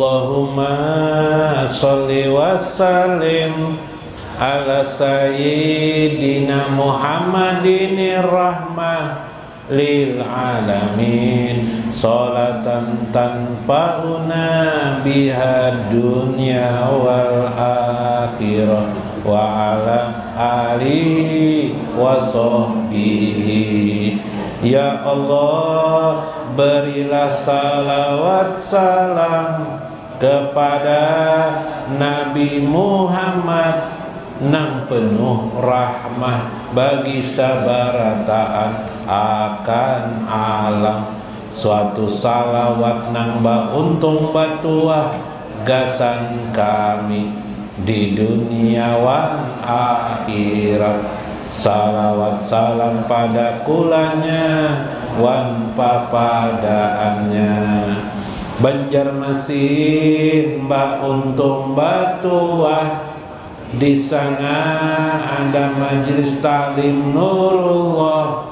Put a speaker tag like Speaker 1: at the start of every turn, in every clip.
Speaker 1: Allahumma sholli wa sallim ala sayyidina Muhammadin rahmah lil alamin, sholatan tanfa'una biha dunya wal akhirah wa ala alihi wa sahbihi. Ya Allah, berilah salawat salam kepada Nabi Muhammad nang penuh rahmah bagi sabarataan akan alam. Suatu salawat nang untung batuah gasan kami di dunia wan akhirat. Salawat salam pada kulanya wan papadaannya. Banjarmasin untung batuah, di sana ada majelis taklim Nurullah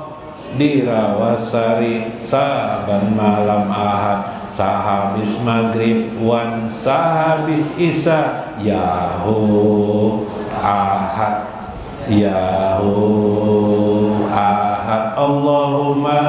Speaker 1: di Rawasari saban malam Ahad, sahabis maghrib wan sahabis isya. Yahu Ahad, Yahu Ahad. Allahumma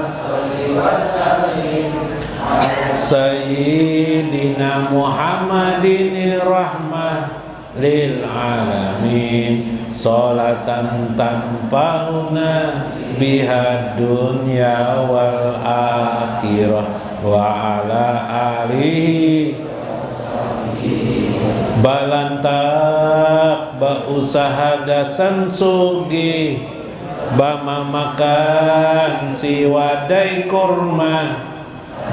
Speaker 1: sholli wa sallim ala sayyidina Muhammadin rahmah lil alamin, sholatan tanfa'una biha dunya wal akhirah wa ala alihi balantak ba usaha gasan sugi bama makan si wadai kurma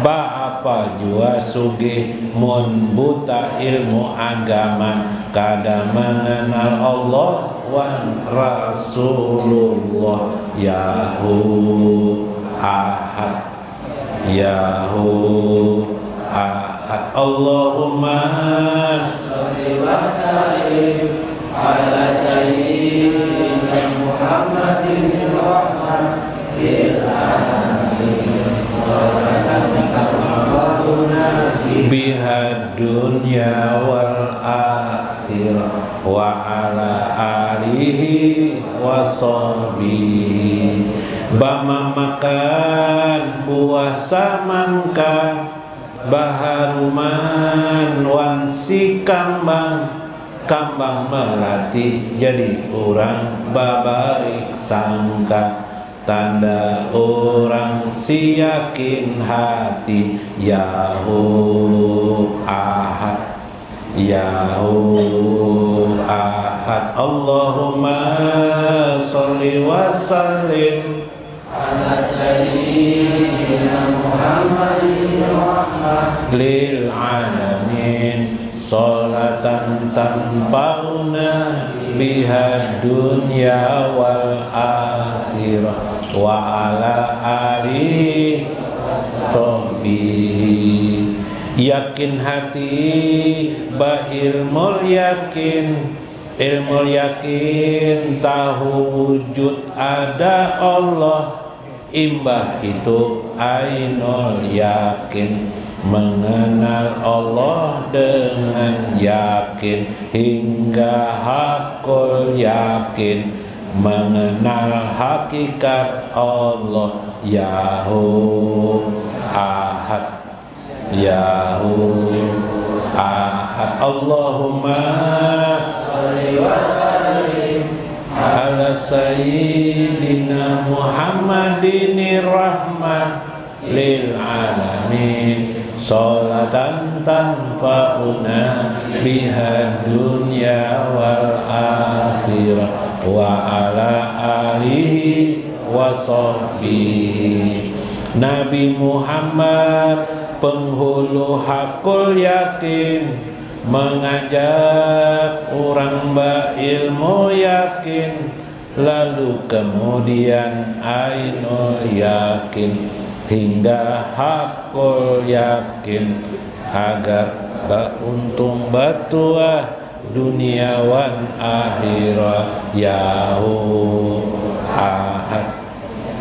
Speaker 1: ba apa jua sugih mun buta ilmu agama kada mengenal Allah wan Rasulullah. Yahu Ahad, Yahu Ahad. Allahumma sholli wa sallim ala sayyidina Muhammadin rahmah lil alamin, biha dunya wal akhirah wa ala alihi wa sahbihi. Bama makan buah samangka baharuman wan si kambang, kambang melati jadi orang babaik sangka, tanda orang si yakin hati. Yahu Ahad, Yahu Ahad. Allahumma sholli wa sallim ala sayyidina Muhammadin rahmah lil alamin, sholatan tanfa'una biha dunya wal akhirah wa ala alihi sahbihi. Yakin hati ba ilmul yakin, ilmul yakin tahu wujud ada Allah, imbah itu ainul yakin, mengenal Allah dengan yakin hingga hakul yakin, mengenal hakikat Allah. Yahu Ahad, Yahu Ahad. Allahumma sholli wa sallim ala sayyidina Muhammadin rahmah lil alamin, sholatan tanfa'una biha dunya wal akhirah wa ala alihi wa sahbihi. Nabi Muhammad penghulu hakul yakin, mengajak orang berilmu yakin, lalu kemudian ainul yakin hingga hakul yakin, agar beruntung batuah dunia wan akhirat. Yahu Ahad,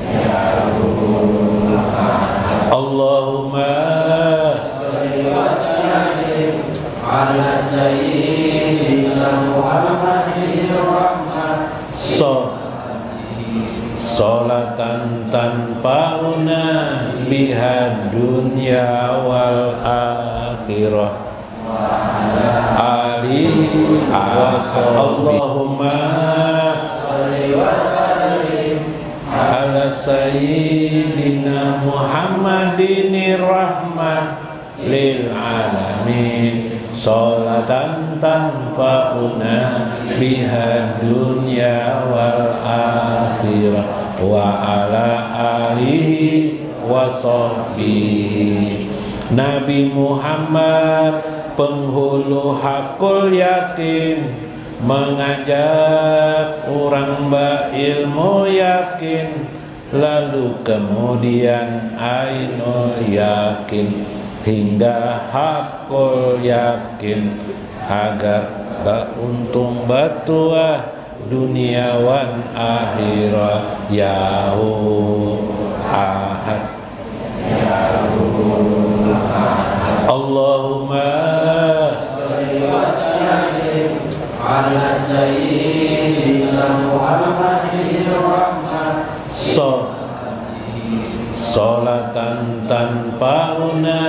Speaker 1: Yahu Ahad. Allahumma sholli wa sallim
Speaker 2: ala sayyidina Muhammadin rahmah
Speaker 1: Salatan tanpa una biha dunya wal akhirah alihi wa Allahumma
Speaker 2: salli wa sallim
Speaker 1: ala sayyidina Muhammadin rahmah lil alamin salatan tanfa'una biha dunya wal akhirah wa ala alihi wa sahbihi. Nabi Muhammad penghulu hakul yakin, mengajak orang berilmu yakin, lalu kemudian ainul yakin hingga hakul yakin, agar beruntung batuah dunia wan akhirat. Yahu ahad Allahumma
Speaker 2: salli wa sallim ala sayyidina Muhammadin rahmah
Speaker 1: salatan tanpa una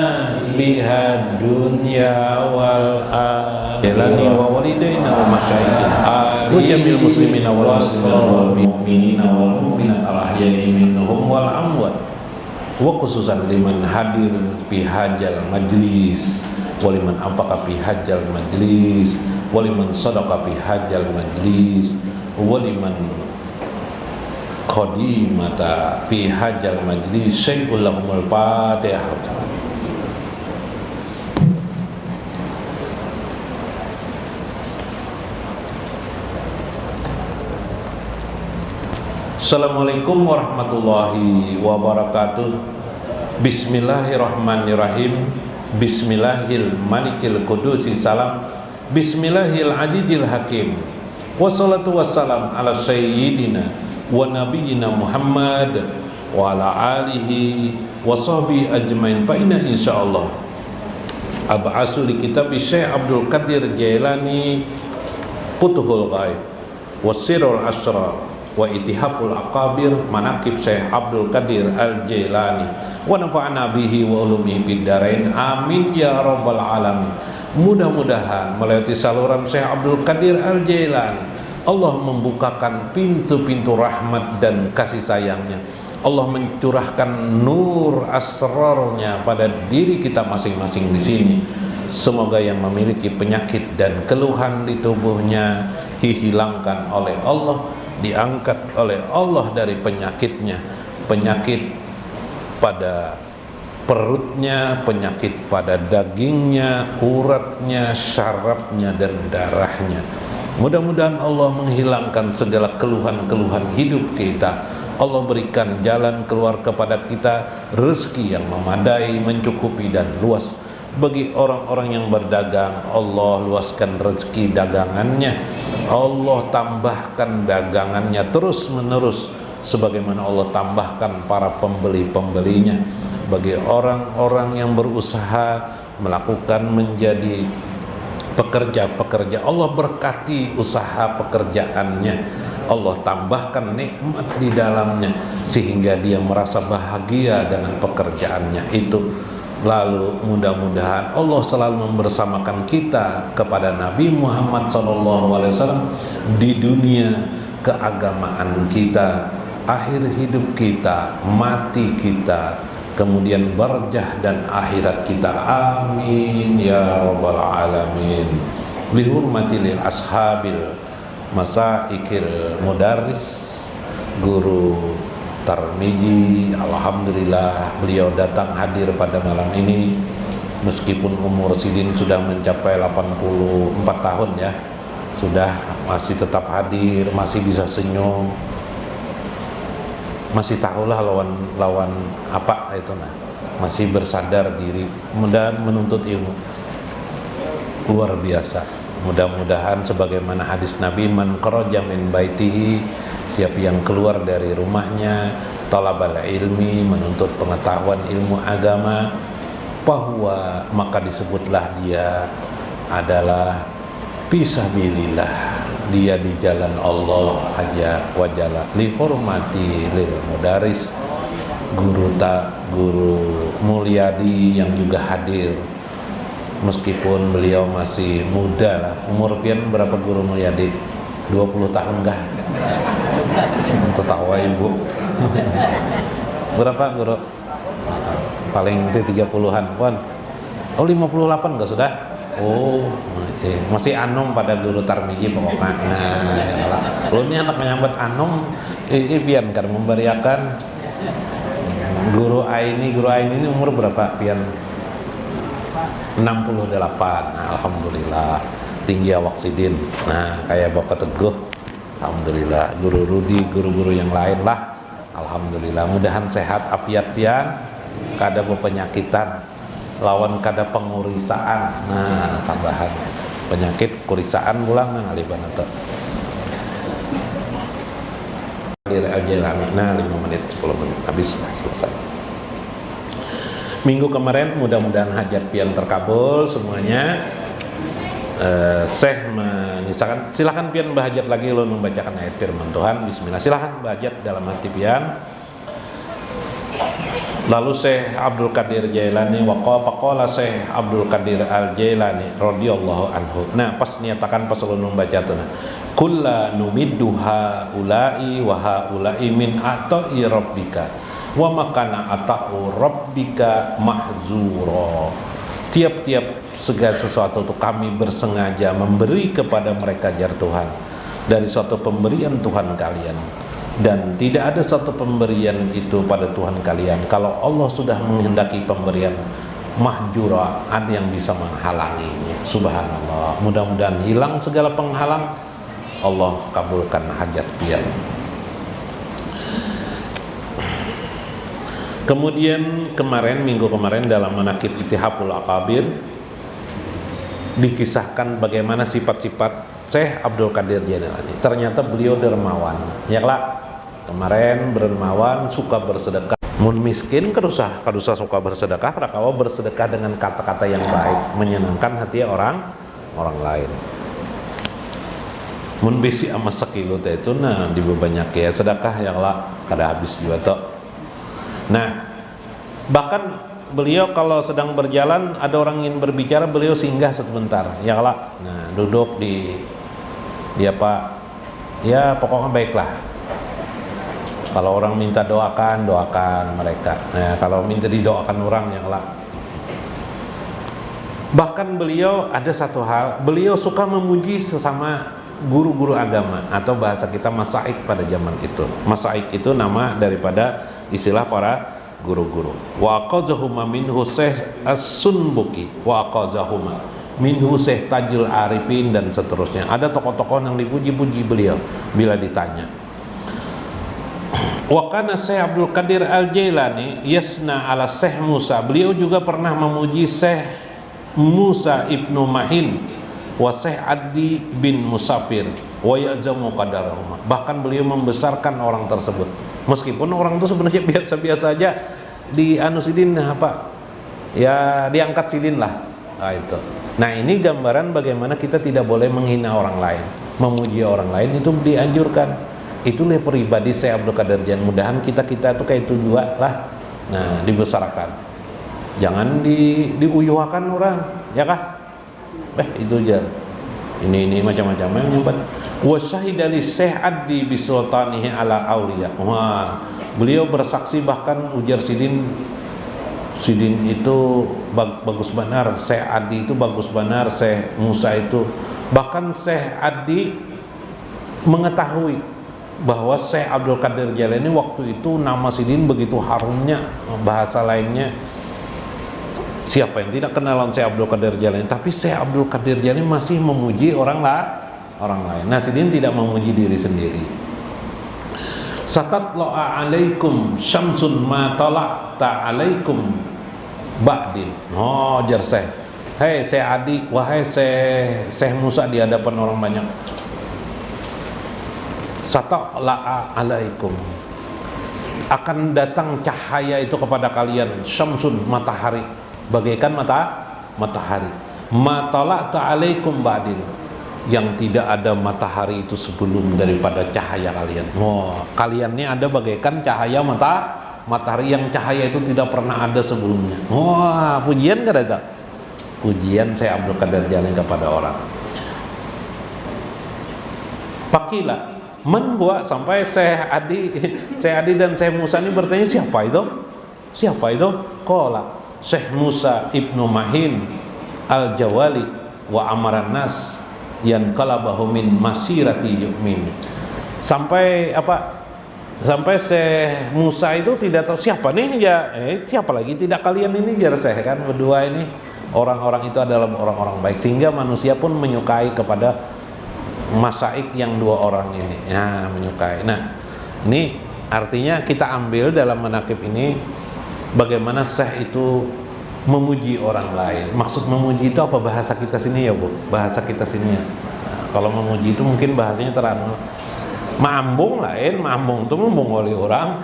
Speaker 1: biha dunya wal akhirah wa walidaina wa masyayikhina wa jamil muslimina wal mu'minina wal mu'minat al ahya'i minhum wal amwat, wa khususan liman hadir fi hajjal majlis, waliman anfaqa fi hajjal majlis, waliman sadaqa fi hajjal majlis, waliman qadimata fi hajjal majlis. Syai'ul lahumul fatihah. Assalamualaikum warahmatullahi wabarakatuh. Bismillahirrahmanirrahim. Bismillahil malikil kudusi salam. Bismillahil adidil hakim. Wassalatu wassalam ala sayyidina wa nabiyyina Muhammad wa ala alihi wa sahbihi ajmain. Fa inna insyaallah ab'asu li kitab Syekh Abdul Qadir Jailani Futuhul Ghaib wasirul asrar wa itihaful aqabir manaqib Syekh Abdul Qadir Al-Jailani wa nafa'ana bihi wa ulumihi fid dharain amin ya rabbal alamin. Mudah-mudahan melalui saluran Syekh Abdul Qadir Al-Jailani Allah membukakan pintu-pintu rahmat dan kasih sayangnya. Allah mencurahkan nur asrarnya pada diri kita masing-masing di sini. Semoga yang memiliki penyakit dan keluhan di tubuhnya dihilangkan oleh Allah, diangkat oleh Allah dari penyakitnya, penyakit pada perutnya, penyakit pada dagingnya, uratnya, syarafnya, dan darahnya. Mudah-mudahan Allah menghilangkan segala keluhan-keluhan hidup kita. Allah berikan jalan keluar kepada kita, rezeki yang memadai, mencukupi dan luas. Bagi orang-orang yang berdagang, Allah luaskan rezeki dagangannya, Allah tambahkan dagangannya terus menerus, sebagaimana Allah tambahkan para pembeli-pembelinya. Bagi orang-orang yang berusaha melakukan menjadi pekerja-pekerja, Allah berkati usaha pekerjaannya, Allah tambahkan nikmat di dalamnya sehingga dia merasa bahagia dengan pekerjaannya itu. Lalu mudah-mudahan Allah selalu membersamakan kita kepada Nabi Muhammad SAW di dunia keagamaan kita, akhir hidup kita, mati kita, kemudian barjah dan akhirat kita. Amin ya rabbal alamin. Bihurmati lil ashabil masaikil mudarris guru Tarmiji, alhamdulillah beliau datang hadir pada malam ini meskipun umur Sidin sudah mencapai 84 tahun ya, sudah masih tetap hadir, masih bisa senyum, masih tahulah lawan apa itu nah, masih bersadar diri, mudah menuntut ilmu luar biasa. Mudah-mudahan sebagaimana hadis Nabi, man kharaja min baitihi, siapa yang keluar dari rumahnya, talabal ilmi, menuntut pengetahuan ilmu agama, bahwa maka disebutlah dia adalah fisabilillah, dia di jalan Allah aja wajalla, dihormati lil mudaris, guru Mulyadi yang juga hadir meskipun beliau masih muda lah. Umur pian berapa Guru Mulyadi? 20 tahun kah? Tertawa ibu. Berapa Guru? Paling itu 30-an pun. Oh 58 enggak sudah? Oh masih anom pada Guru Tarmiji pokoknya. Nah lo ini anak menyambut anom pian kan memberiakan Guru Aini ini umur berapa pian? 68. Nah, alhamdulillah tinggi awak sidin. Nah kayak Bapak Teguh, alhamdulillah. Guru Rudi, guru-guru yang lain lah, alhamdulillah. Mudahan sehat afiat pian, kada berpenyakitan, lawan kada pengurisaan. Nah tambahan penyakit kurisaan pulang nang aliban atau nah 5 menit 10 menit habis lah, selesai. Minggu kemarin mudah-mudahan hajat pian terkabul semuanya. Syekh menyisakan, silakan pian bahajat lagi lo membacakan ayat firman Tuhan. Bismillah, silakan bahajat dalam hati pian. Lalu Syekh Abdul Qadir Jailani waqala Syekh Abdul Qadir Al Jailani radhiyallahu anhu. Nah pas nyatakan pas lo membaca tuh, kulla numiddu haula'i wa haula'i min ata'i rabbika wa makana ata'u rabbika mahzura. Tiap-tiap segala sesuatu itu kami bersengaja memberi kepada mereka jar Tuhan dari suatu pemberian Tuhan kalian, dan tidak ada satu pemberian itu pada Tuhan kalian kalau Allah sudah menghendaki pemberian mahjura, ada yang bisa menghalanginya. Subhanallah, mudah-mudahan hilang segala penghalang, Allah kabulkan hajat pian. Kemudian minggu kemarin dalam manaqib Ittihaful Akabir dikisahkan bagaimana sifat-sifat Syekh Abdul Qadir Jailani. Ternyata beliau dermawan. Ya lah, kemarin dermawan, suka bersedekah. Mun miskin kadusa suka bersedekah, rakawa bersedekah dengan kata-kata yang baik, menyenangkan hati orang lain. Mun bisi ama sekilo teh itu nah dibanyak ya sedekah yang lah kada habis juga toh. Nah, bahkan beliau kalau sedang berjalan ada orang ingin berbicara, beliau singgah sebentar, ya lah. Nah, duduk di apa? Ya pokoknya baiklah. Kalau orang minta doakan mereka. Nah, kalau minta didoakan orang, ya lah. Bahkan beliau ada satu hal, beliau suka memuji sesama guru-guru agama, atau bahasa kita masaik pada zaman itu. Masaik itu nama daripada istilah para guru-guru. Wa aqazahuma minhu Syekh As-Sunbuki wa aqazahuma minhu Syekh Tajul Arifin dan seterusnya. Ada tokoh-tokoh yang dipuji-puji beliau bila ditanya. Wa kana Syekh Abdul Qadir Al Jailani yasna ala Syekh Musa. Beliau juga pernah memuji Syekh Musa Ibnu Mahin wa Syekh Addi bin Musafir wa ya'zamu qadarahuma. Bahkan beliau membesarkan orang tersebut. Meskipun orang itu sebenarnya biasa-biasa aja, di anusidin apa? Ya diangkat sidin lah. Nah, itu. Nah, ini gambaran bagaimana kita tidak boleh menghina orang lain, memuji orang lain itu dianjurkan. Itulah pribadi saya Abdul Qadir Jailani. Mudahan kita itu kayak itu juga lah. Nah, dibesarkan. Jangan diuyuhakan orang, ya kah? Itu aja. Ini macam-macam yang nyumbat. Wa syahida li Syekh Addi bi sultanihi ala auliya. Wah, beliau bersaksi, bahkan ujar Sidin itu bagus benar, Syekh Addi itu bagus benar, Syekh Musa itu. Bahkan Syekh Addi mengetahui bahwa Syekh Abdul Qadir Jailani waktu itu nama Sidin begitu harumnya, bahasa lainnya. Siapa yang tidak kenalan Syekh Abdul Qadir Jailani? Tapi Syekh Abdul Qadir Jailani masih memuji orang lain. Nah, Sidin tidak memuji diri sendiri. Satatla'a alaikum syamsun ma tala'ta alaikum ba'din. Oh, jar Syekh. Hei Syekh Adi, wahai Syekh Musa di hadapan orang banyak. Satatla'a alaikum. Akan datang cahaya itu kepada kalian, syamsun, matahari, bagaikan matahari. ma tala'tu 'alaikum ba'din, yang tidak ada matahari itu sebelum daripada cahaya kalian. Kalian ini ada bagaikan cahaya matahari yang cahaya itu tidak pernah ada sebelumnya. Pujian kan ada? Pujian Syekh Abdul Qadir Jailani kepada orang. Pakila man huwa, sampai Syekh Adi dan Syekh Musa ini bertanya, siapa itu? Siapa itu? Qala Syekh Musa ibnu Mahin al-Jawali wa amaran nas yanqalabahu min masirati yu'min. Sampai Syekh Musa itu tidak tahu siapa nih ya, siapa lagi, tidak kalian ini, jar Syekh kan berdua ini orang-orang itu adalah orang-orang baik, sehingga manusia pun menyukai kepada masaik yang dua orang ini, ya menyukai. Nah, ini artinya kita ambil dalam manaqib ini bagaimana Syekh itu memuji orang lain. Maksud memuji itu apa bahasa kita sini ya Bu? Bahasa kita sini ya. Nah, kalau memuji itu mungkin bahasanya terang maambung lain, maambung itu membungoli orang.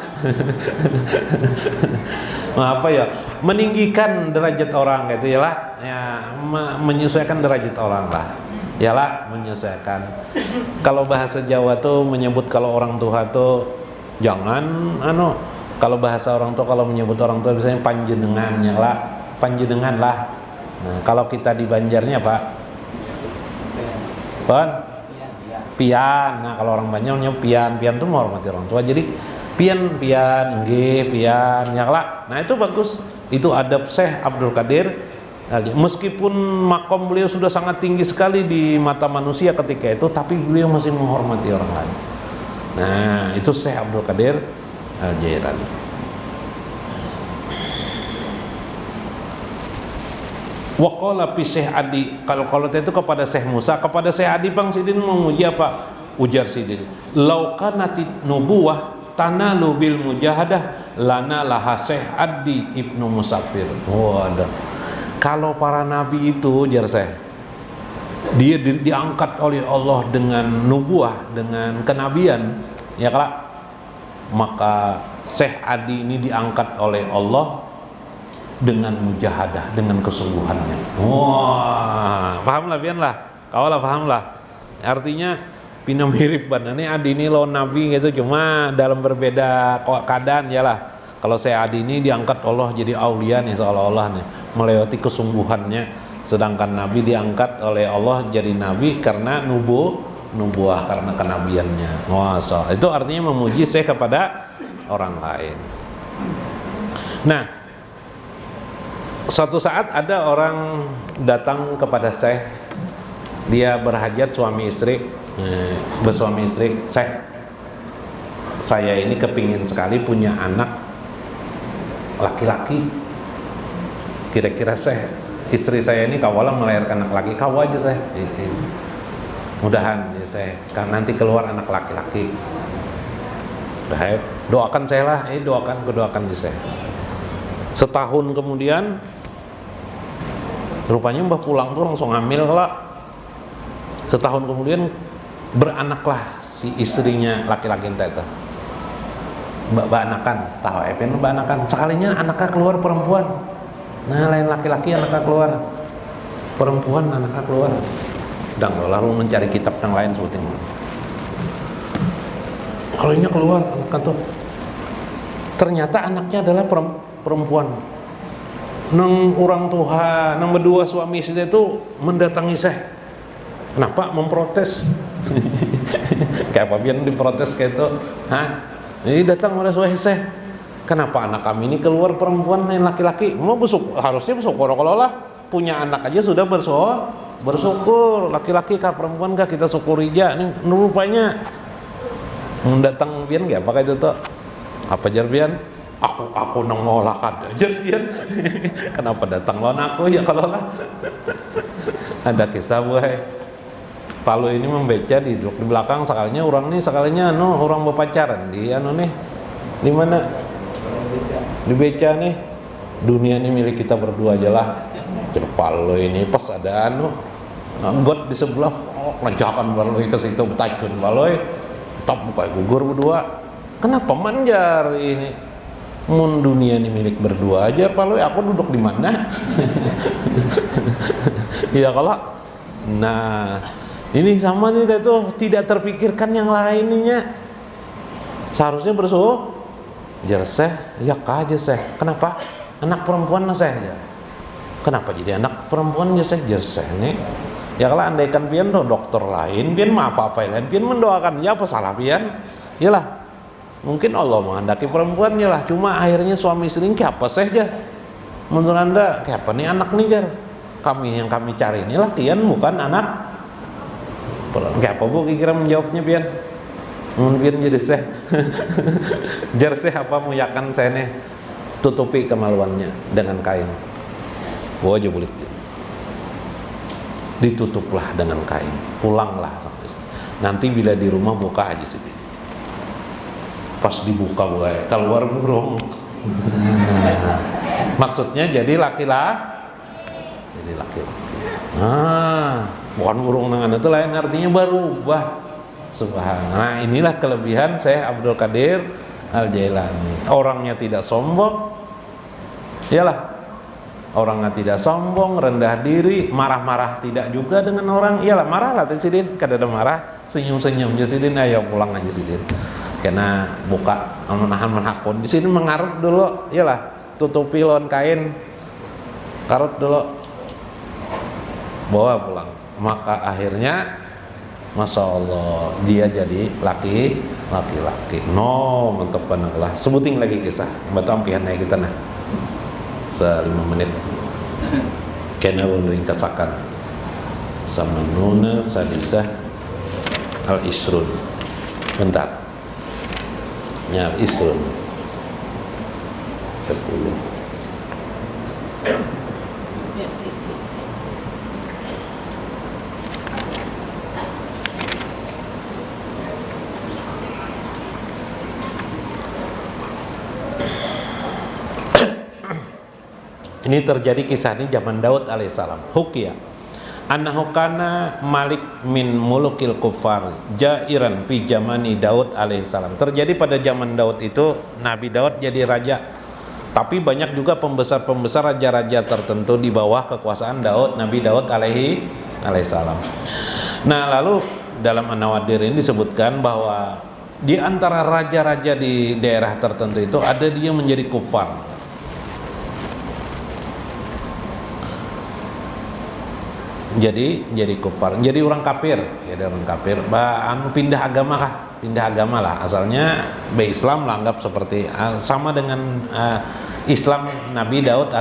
Speaker 1: Apa ya? Meninggikan derajat orang gitu ya lah. Ya, menyesuaikan derajat orang lah. Yalah, menyesuaikan. Kalau bahasa Jawa tuh menyebut kalau orang tua tuh jangan kalau bahasa orang tua, kalau menyebut orang tua biasanya panjenengan, ya lah, panjenengan lah. Nah, kalau kita di Banjarnya Pak pian. Nah, kalau orang Banjar menyebut pian tuh menghormati orang tua. Jadi pian, nggih, pian, ya lah. Nah, itu bagus. Itu adab Syekh Abdul Qadir. Meskipun makom beliau sudah sangat tinggi sekali di mata manusia ketika itu, tapi beliau masih menghormati orang lain. Nah, itu Syekh Abdul Qadir Al-Jailani. Waqala fi Syekh Adi, kalau itu kepada Syekh Musa, kepada Syekh Adi Bang Sidin memuji apa? Ujar Sidin, lau kanati nubuwah tanalu bil mujahadah lana laha Syekh Adi ibnu Musafir. Waduh. Kalau para nabi itu, jar Syekh, dia diangkat oleh Allah dengan nubuah, dengan kenabian, ya kelak, maka Syekh Adi ini diangkat oleh Allah dengan mujahadah, dengan kesungguhannya. Paham lah pian lah, kau lah paham lah. Artinya pina mirip banget nih Adi ini lo nabi gitu, cuma dalam berbeda keadaan ya lah. Kalau Syekh Adi ini diangkat Allah jadi aulia nih, seolah-olah nih melewati kesungguhannya, sedangkan Nabi diangkat oleh Allah jadi Nabi karena nubuah karena kenabiannya. Itu artinya memuji Syekh kepada orang lain. Nah, suatu saat ada orang datang kepada Syekh, dia berhajat suami istri, bersuami istri. Syekh, saya ini kepingin sekali punya anak laki-laki, kira-kira istri saya ini kawalah melahirkan anak laki, kau aja Syekh, mudahan ya Syekh, kan nanti keluar anak laki-laki. Doakan saya lah, doakan di Syekh. Setahun kemudian rupanya mbah pulang tuh langsung hamil lah. Setahun kemudian beranaklah si istrinya laki-laki itu. Mbak anakan, tahu mbak anakan. Sekalinya anaknya keluar perempuan. Nah, lain laki-laki anaknya keluar perempuan, anaknya keluar. Dan lalu mencari kitab yang lain seperti itu. Kalau ini keluar anaknya tuh, ternyata anaknya adalah perempuan. Nang orang tua, nang berdua suami istri itu mendatangi Syekh. Kenapa memprotes? Kayak apa biar diprotes kayak itu? Ini datang oleh Syekh, kenapa anak kami ini keluar perempuan dan laki-laki? Mau harusnya bersyukur, kalau lah punya anak aja sudah bersyukur, laki-laki kah perempuan kah kita syukuri aja. Ini rupanya mendatang pian nggak? Pakai itu tuh apa jarbian? Aku nengolah kada jarbian. Kenapa datang lawan aku ya kalau lah? Ada kisah buai. Palu ini membaca di belakang, sekalinya orang nih, sekalinya orang berpacaran di nih, di mana? Di beca nih, dunia ini milik kita berdua aja lah. Palu ini pas ada got di sebelah, lejakan palu ke situ betacun palu, top buka gugur berdua. Kenapa manjar ini? Mun dunia ini milik berdua aja palu, aku duduk di mana? Ya kalau nah ini sama nih tuh, tidak terpikirkan yang lainnya. Seharusnya bersuh jerseh, ya aja seh. Kenapa? Anak perempuan seh ya. Kenapa jadi anak perempuan jerseh nih? Ya kalau andaikan pian tuh dokter lain, pian mah apa-apa lain, pian mendoakan, ya apa salah pian? Yalah, mungkin Allah menghendaki perempuan yalah, cuma akhirnya suami istri kayak apa seh dia? Menurut anda kayak apa nih anak nih jar? Yang kami cari inilah kian bukan anak. Kayak apa bu kira menjawabnya pian? Mungkin jadi seh, jar seh apa muyakan saya nih? Tutupi kemaluannya dengan kain. Wah aja boleh. Ditutuplah dengan kain, pulanglah. Nanti bila di rumah buka aja sedikit. Pas dibuka buaya, keluar burung. Maksudnya jadi laki-laki. Jadi laki-laki. Bukan burung dengan itu lain artinya berubah. Subhanallah. Nah, inilah kelebihan Syekh Abdul Qadir Al-Jailani. Orangnya tidak sombong. Iyalah. Orangnya tidak sombong, rendah diri, marah-marah tidak juga dengan orang. Iyalah marah lah Sidin, kadang ada marah, senyum-senyum Sidin, ayo pulang aja Sidin. Karena buka menahan menakun di sini mengarut dulu, iyalah tutupi lon kain, karut dulu, bawa pulang. Maka akhirnya, masya Allah dia jadi laki-laki. No, mantap banget lah. Sebutin lagi kisah, betul pian naik kita nah. 5 menit kena untuk ingkasakan sama nuna sadisah al-isrun bentar ya al-isrun 30. Ini terjadi kisah ini zaman Daud alaihissalam. Hukia annahu kana malik min mulukil kufar jairan fi zamani Daud alaihissalam. Terjadi pada zaman Daud itu Nabi Daud jadi raja. Tapi banyak juga pembesar-pembesar raja-raja tertentu di bawah kekuasaan Daud, Nabi Daud alaihissalam. Nah, lalu dalam An-Nawadir ini disebutkan bahwa di antara raja-raja di daerah tertentu itu ada dia menjadi kufar. Jadi kufar, jadi orang kafir, pindah agama kah? Pindah agama lah, asalnya Islam lah, anggap seperti sama dengan Islam Nabi Daud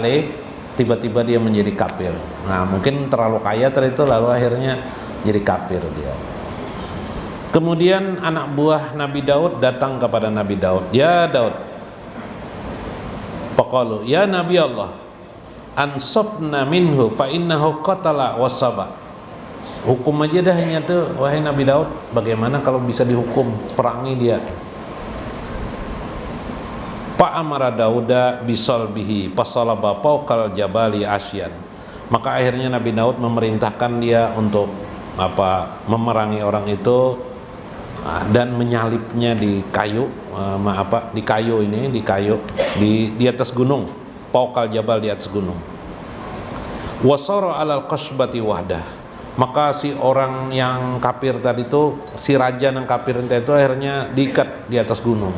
Speaker 1: tiba-tiba dia menjadi kafir. Nah mungkin terlalu kaya itu lalu akhirnya jadi kafir dia. Kemudian anak buah Nabi Daud datang kepada Nabi Daud, ya Daud, faqalu ya Nabi Allah, ansafna minhu fa innahu qatala wasaba. Hukum aja dah hanya tuh, wahai Nabi Daud, bagaimana kalau bisa dihukum, perangi dia. Fa amara Dauda bisalbihi fasalaba fawqal jabali asyan. Maka akhirnya Nabi Daud memerintahkan dia untuk memerangi orang itu dan menyalibnya di kayu, di atas gunung. Fawqal jabal, di atas gunung. Wasara alal qasbati wahdah. Maka si orang yang kafir tadi itu, si raja yang kafir itu akhirnya diikat di atas gunung.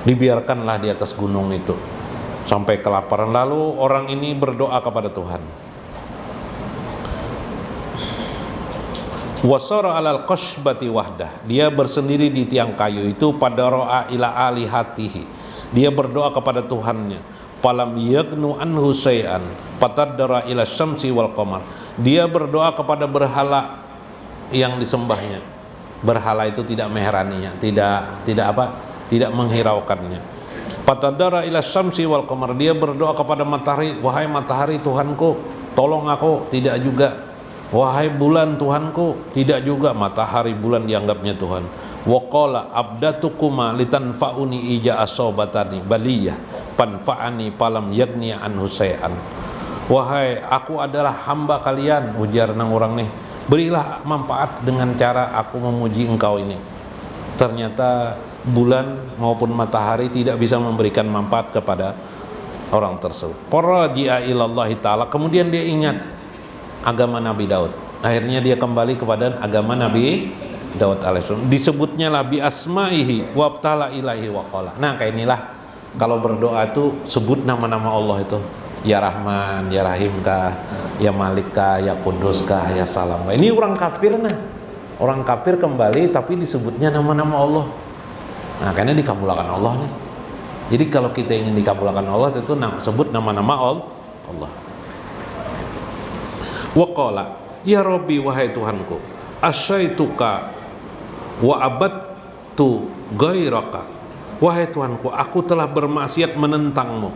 Speaker 1: Dibiarkanlah di atas gunung itu sampai kelaparan. Lalu orang ini berdoa kepada Tuhan. Wasara alal qasbati wahdah. Dia bersendiri di tiang kayu itu, pada ro'a ila alihatihi. Dia berdoa kepada Tuhannya. Falam yagnu anhu syai'an fataddara ila syamsi wal qamar. Dia berdoa kepada berhala yang disembahnya. Berhala itu tidak meheraninya, tidak menghiraukannya. Fataddara ila syamsi wal qamar. Dia berdoa kepada matahari, wahai matahari Tuhanku, tolong aku, tidak juga. Wahai bulan Tuhanku, tidak juga. Matahari bulan dianggapnya Tuhan. Waqala abdatukuma litanfa'uni ija asobatani baliyah panfa'ani palam yagni anhu syai'an. Wahai, aku adalah hamba kalian, ujar nang orang nih, berilah manfaat dengan cara aku memuji engkau ini. Ternyata bulan maupun matahari tidak bisa memberikan manfaat kepada orang tersebut. Faraji'a ilallahi ta'ala. Kemudian dia ingat agama Nabi Daud. Akhirnya dia kembali kepada agama Nabi Daud alaihissalam. Disebutnya lah bi asma'ihi wabtala ilahi waqala. Nah kayak inilah kalau berdoa itu sebut nama-nama Allah itu. Ya Rahman, Ya Rahim kah, Ya Malik kah, Ya Kudus kah, Ya Salam. Ini orang kafir nah. Orang kafir kembali tapi disebutnya nama-nama Allah. Nah karena dikabulkan Allah nih. Jadi kalau kita ingin dikabulkan Allah itu sebut nama-nama Allah. Waqala, ya Rabbi wahai Tuhanku, asyaituka wa abadtu ghairaka. Wahai Tuhanku, aku telah bermaksiat menentangmu,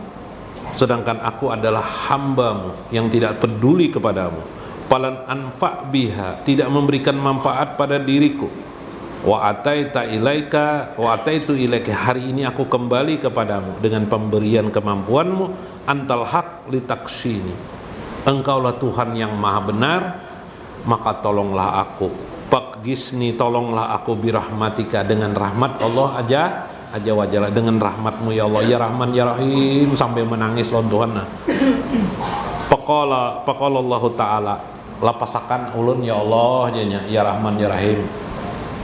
Speaker 1: sedangkan aku adalah hambamu yang tidak peduli kepadamu. Falan anfa biha, tidak memberikan manfaat pada diriku. Wa ataitu ilaika, hari ini aku kembali kepadamu dengan pemberian kemampuanmu. Antal haq litaksini, engkaulah Tuhan yang maha benar, maka tolonglah aku. Pakgisni, tolonglah aku birahmatika, dengan rahmat Allah aja wajalla, dengan rahmatmu ya Allah. Ya Rahman ya Rahim, sampai menangis lawan Tuhan. Faqala Allah Ta'ala, lapasakan ulun ya Allah janya, ya Rahman ya Rahim,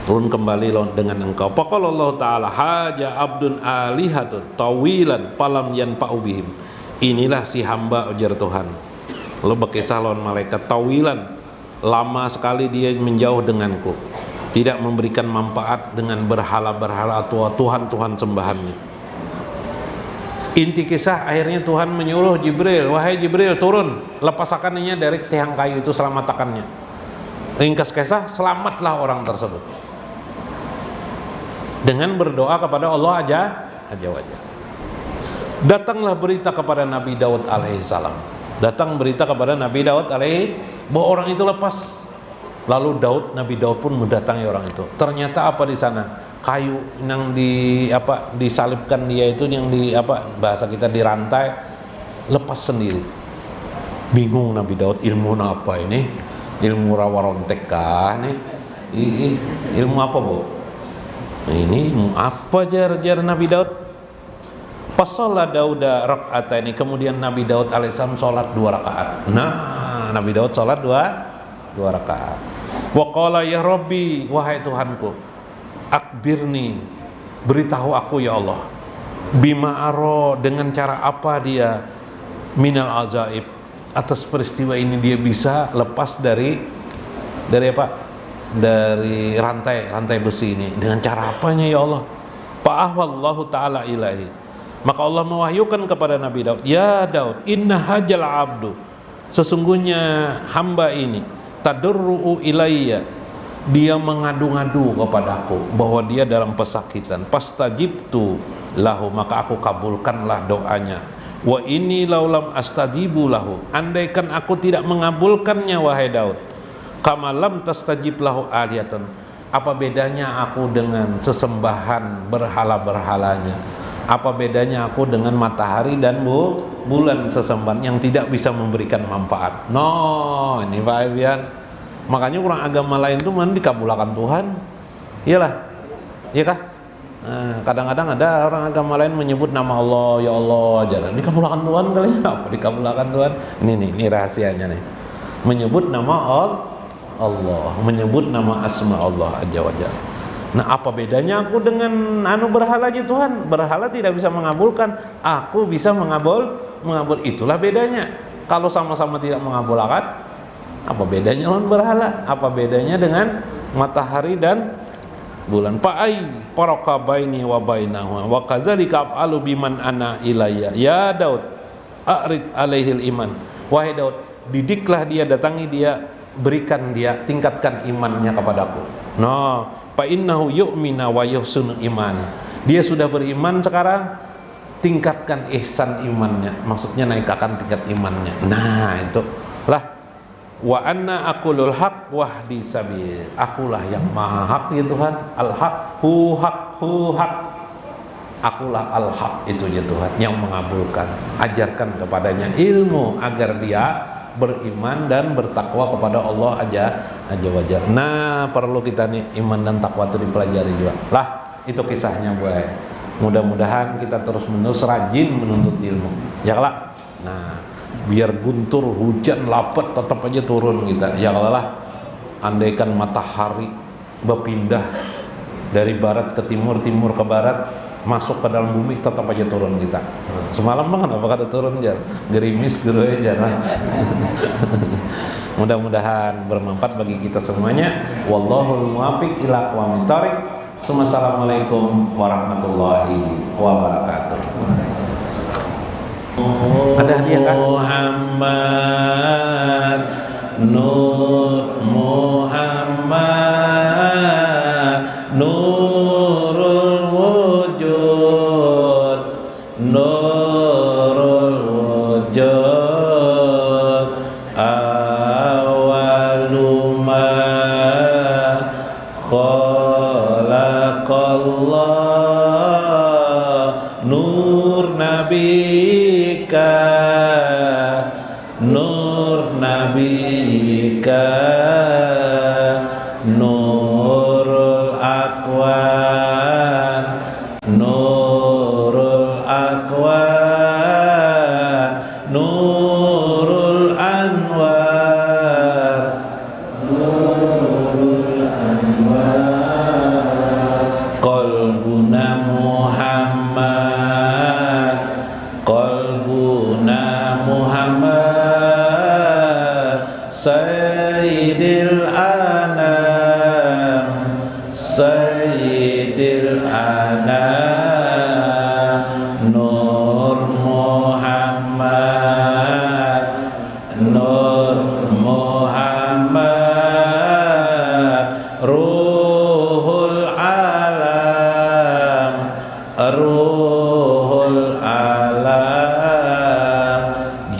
Speaker 1: ulun kembali dengan engkau. Faqala Allah Ta'ala, haja abdun alihatun tawilan falam yanfa'u bihim. Inilah si hamba ujar Tuhan, lalu berkisah lawan malaikat, tawilan, lama sekali dia menjauh denganku, tidak memberikan manfaat dengan berhala-berhala atau Tuhan-Tuhan sembahannya. Inti kisah akhirnya Tuhan menyuruh Jibril, wahai Jibril turun, lepasakannya dari tiang kayu itu, selamatkannya. Ringkas kisah, selamatlah orang tersebut dengan berdoa kepada Allah aja wajalla. Datanglah berita kepada Nabi Daud alaihissalam. Datang berita kepada Nabi Daud bahwa orang itu lepas. Lalu Nabi Daud pun mendatangi orang itu. Ternyata apa di sana? Kayu yang disalibkan dia itu, yang bahasa kita dirantai, lepas sendiri. Bingung Nabi Daud, ilmu apa ini? Ilmu rawarontek kah nih? Ilmu apa, Bu? Ini ilmu apa jar Nabi Daud? Fasalla Dauda raka'ataini, kemudian Nabi Daud alaihissalam sholat 2 rakaat. Nah, Nabi Daud sholat 2 rakaat. Wa qala ya Rabbi, wahai Tuhanku, akbirni, beritahu aku ya Allah, bima aro, dengan cara apa dia, minal ajaib, atas peristiwa ini dia bisa lepas dari apa? Dari rantai besi ini. Dengan cara apanya ya Allah? Fa'ahwallahu ta'ala ilahi, maka Allah mewahyukan kepada Nabi Daud, ya Daud, inna hajal abdu, sesungguhnya hamba ini, tadurru'u ilayya, dia mengadu-ngadu kepadaku bahwa dia dalam pesakitan. Pastajibtu lahu, maka aku kabulkanlah doanya. Wa inni laulam astajibu lahu, andaikan aku tidak mengabulkannya wahai Daud, kama lam tastajib lahu aliyatan, apa bedanya aku dengan sesembahan berhala-berhalanya? Apa bedanya aku dengan matahari dan bulan sesembahan yang tidak bisa memberikan manfaat? No, ini Pak Ebian. Makanya orang agama lain tuh mana dikabulkan Tuhan. Iyalah, iya kah? Nah, kadang-kadang ada orang agama lain menyebut nama Allah, ya Allah aja. Dikabulkan Tuhan kali ya? Apa dikabulkan Tuhan? Ini rahasianya nih. Menyebut nama Allah, menyebut nama asma Allah aja wajalla. Nah, apa bedanya aku dengan berhala aja Tuhan? Berhala tidak bisa mengabulkan, aku bisa mengabul. Itulah bedanya. Kalau sama-sama tidak mengabulkan, apa bedanya lawan berhala? Apa bedanya dengan matahari dan bulan? Fa'ai farqa baini wa bainahu wa kadzalika af'alu biman ana ilayya. Ya Daud, a'rid alaihil iman. Wahai Daud, didiklah dia, datangi dia, berikan dia, tingkatkan imannya kepadaku. No, fa innahu yu'mina wa yuhsinu iman. Dia sudah beriman sekarang, tingkatkan ihsan imannya, maksudnya naikkan tingkat imannya. Nah, itu lah. Wa anna aqulul haq wahdi sabil, akulah yang maha hak ya Tuhan. Al-haq hu haq, akulah al-haq, itu ya Tuhan yang mengabulkan. Ajarkan kepadanya ilmu agar dia beriman dan bertakwa kepada Allah aja wajar. Nah, perlu kita nih iman dan takwa itu dipelajari juga. Lah, itu kisahnya boy. Mudah-mudahan kita terus-menerus rajin menuntut ilmu. Ya lah. Nah, biar guntur, hujan, lapet tetap aja turun kita. Ya Allah, andaikan matahari berpindah dari barat ke timur, timur ke barat, masuk ke dalam bumi, tetap aja turun kita. Semalam bang kenapa kada turun ya? Gerimis gitu aja lah. Mudah-mudahan bermanfaat bagi kita semuanya. Wallahul muwaffiq ila aqwamit thoriq. Assalamualaikum warahmatullahi wabarakatuh. Ada hadiah kan? Muhammad Nur Muhammad Nurul Wujud Nurul Wujud Awaluma Khalaqallah Nur Nabika Nur Nabika Nurul Akwan Nurul Akwan Nurul Anwar Nurul Anwar Qalbuna Muhammad Qalbuna Muhammad Sayyidil Anam Sayyidil Anam Nur Muhammad Nur Muhammad Ruhul Alam Ruhul Alam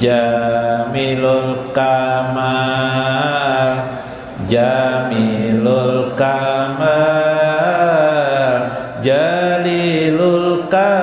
Speaker 1: Jamilul Kamal Jamilul Kamal Jalilul Kamal